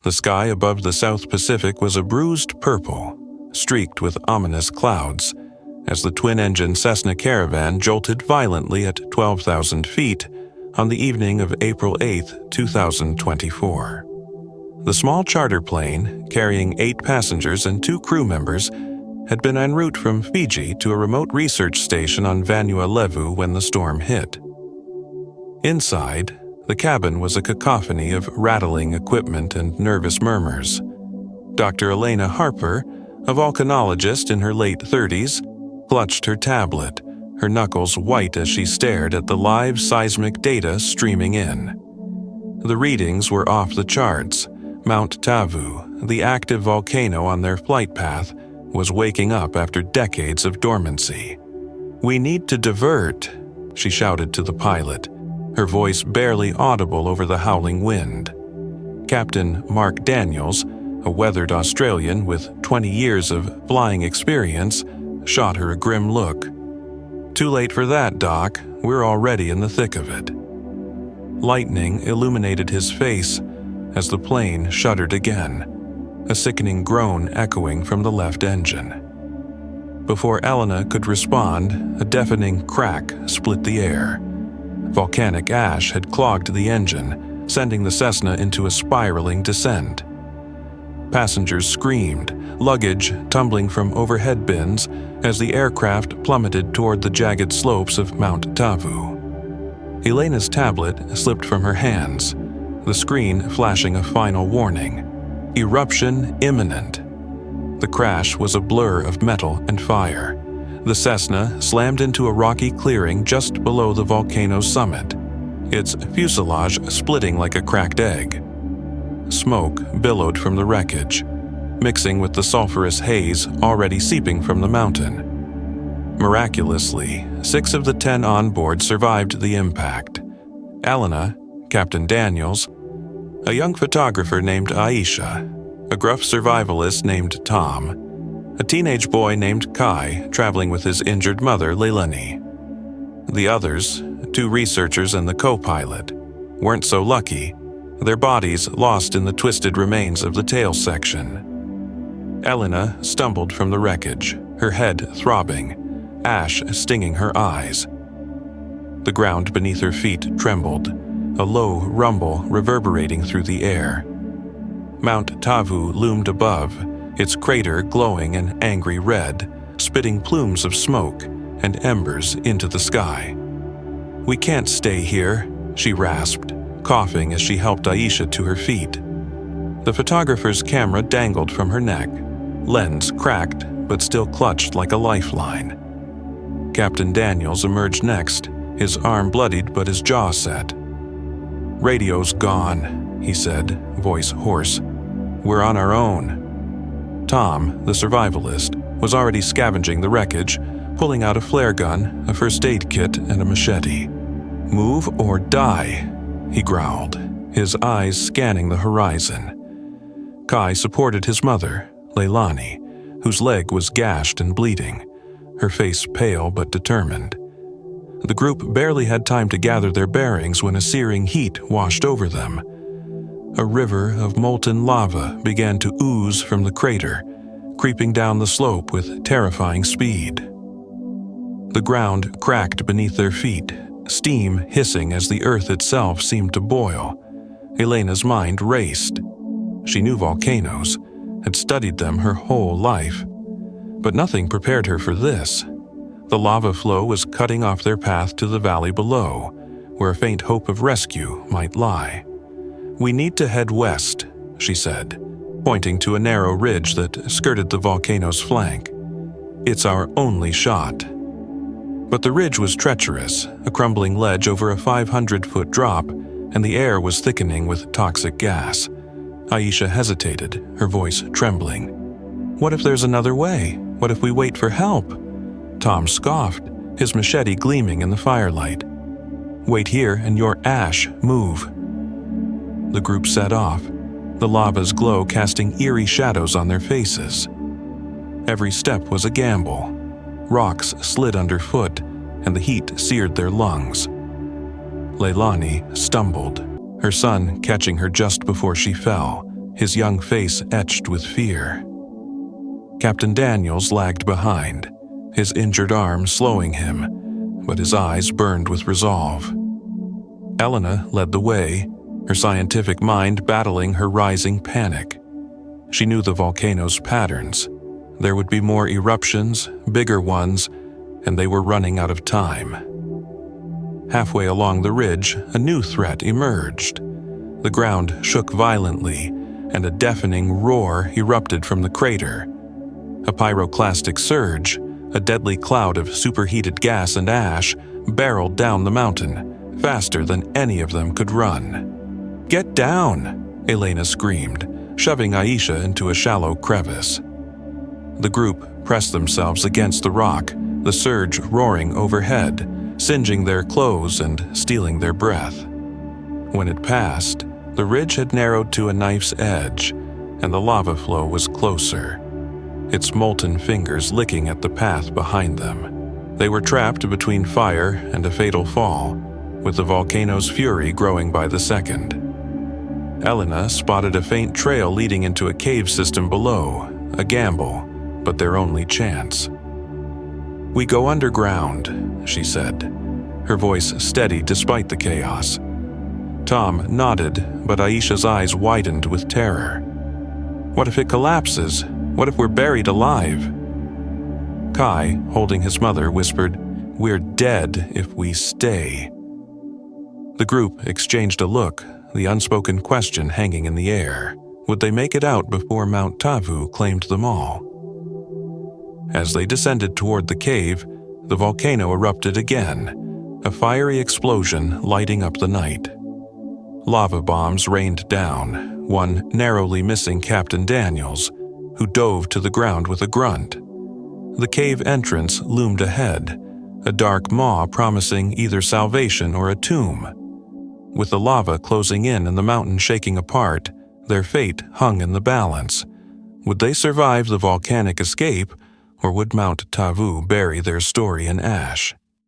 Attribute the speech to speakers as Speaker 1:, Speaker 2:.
Speaker 1: The sky above the South Pacific was a bruised purple, streaked with ominous clouds, as the twin-engine Cessna Caravan jolted violently at 12,000 feet on the evening of April 8, 2024. The small charter plane, carrying 8 passengers and 2 crew members, had been en route from Fiji to a remote research station on Vanuatu when the storm hit. Inside, the cabin was a cacophony of rattling equipment and nervous murmurs. Dr. Elena Harper, a volcanologist in her late 30s, clutched her tablet, her knuckles white as she stared at the live seismic data streaming in. The readings were off the charts. Mount Tavu, the active volcano on their flight path, was waking up after decades of dormancy. "We need to divert," she shouted to the pilot, her voice barely audible over the howling wind. Captain Mark Daniels, a weathered Australian with 20 years of flying experience, shot her a grim look. "Too late for that, Doc. We're already in the thick of it." Lightning illuminated his face as the plane shuddered again, a sickening groan echoing from the left engine. Before Elena could respond, a deafening crack split the air. Volcanic ash had clogged the engine, sending the Cessna into a spiraling descent. Passengers screamed, luggage tumbling from overhead bins as the aircraft plummeted toward the jagged slopes of Mount Tavu. Elena's tablet slipped from her hands, the screen flashing a final warning. Eruption imminent. The crash was a blur of metal and fire. The Cessna slammed into a rocky clearing just below the volcano's summit, its fuselage splitting like a cracked egg. Smoke billowed from the wreckage, mixing with the sulfurous haze already seeping from the mountain. Miraculously, 6 of the 10 on board survived the impact. Elena, Captain Daniels, a young photographer named Aisha, a gruff survivalist named Tom, a teenage boy named Kai traveling with his injured mother, Leilani. The others, 2 researchers and the co-pilot, weren't so lucky, their bodies lost in the twisted remains of the tail section. Elena stumbled from the wreckage, her head throbbing, ash stinging her eyes. The ground beneath her feet trembled, a low rumble reverberating through the air. Mount Tavu loomed above, its crater glowing an angry red, spitting plumes of smoke and embers into the sky. "We can't stay here," she rasped, coughing as she helped Aisha to her feet. The photographer's camera dangled from her neck, lens cracked but still clutched like a lifeline. Captain Daniels emerged next, his arm bloodied but his jaw set. "Radio's gone," he said, voice hoarse. "We're on our own." Tom, the survivalist, was already scavenging the wreckage, pulling out a flare gun, a first aid kit, and a machete. "Move or die," he growled, his eyes scanning the horizon. Kai supported his mother, Leilani, whose leg was gashed and bleeding, her face pale but determined. The group barely had time to gather their bearings when a searing heat washed over them. A river of molten lava began to ooze from the crater, creeping down the slope with terrifying speed. The ground cracked beneath their feet, steam hissing as the earth itself seemed to boil. Elena's mind raced. She knew volcanoes, had studied them her whole life. But nothing prepared her for this. The lava flow was cutting off their path to the valley below, where a faint hope of rescue might lie. "We need to head west," she said, pointing to a narrow ridge that skirted the volcano's flank. "It's our only shot." But the ridge was treacherous, a crumbling ledge over a 500-foot drop, and the air was thickening with toxic gas. Aisha hesitated, her voice trembling. "What if there's another way? What if we wait for help?" Tom scoffed, his machete gleaming in the firelight. "Wait here and your ash move." The group set off, the lava's glow casting eerie shadows on their faces. Every step was a gamble. Rocks slid underfoot, and the heat seared their lungs. Leilani stumbled, her son catching her just before she fell, his young face etched with fear. Captain Daniels lagged behind, his injured arm slowing him, but his eyes burned with resolve. Elena led the way, her scientific mind battling her rising panic. She knew the volcano's patterns. There would be more eruptions, bigger ones, and they were running out of time. Halfway along the ridge, a new threat emerged. The ground shook violently, and a deafening roar erupted from the crater. A pyroclastic surge, a deadly cloud of superheated gas and ash, barreled down the mountain, faster than any of them could run. "Get down!" Elena screamed, shoving Aisha into a shallow crevice. The group pressed themselves against the rock, the surge roaring overhead, singeing their clothes and stealing their breath. When it passed, the ridge had narrowed to a knife's edge, and the lava flow was closer, its molten fingers licking at the path behind them. They were trapped between fire and a fatal fall, with the volcano's fury growing by the second. Elena spotted a faint trail leading into a cave system below, a gamble, but their only chance. "We go underground," she said, her voice steady despite the chaos. Tom nodded, but Aisha's eyes widened with terror. "What if it collapses? What if we're buried alive?" Kai, holding his mother, whispered, "We're dead if we stay." The group exchanged a look, the unspoken question hanging in the air. Would they make it out before Mount Tavu claimed them all? As they descended toward the cave, the volcano erupted again, a fiery explosion lighting up the night. Lava bombs rained down, one narrowly missing Captain Daniels, who dove to the ground with a grunt. The cave entrance loomed ahead, a dark maw promising either salvation or a tomb. With the lava closing in and the mountain shaking apart, their fate hung in the balance. Would they survive the volcanic escape, or would Mount Tavu bury their story in ash?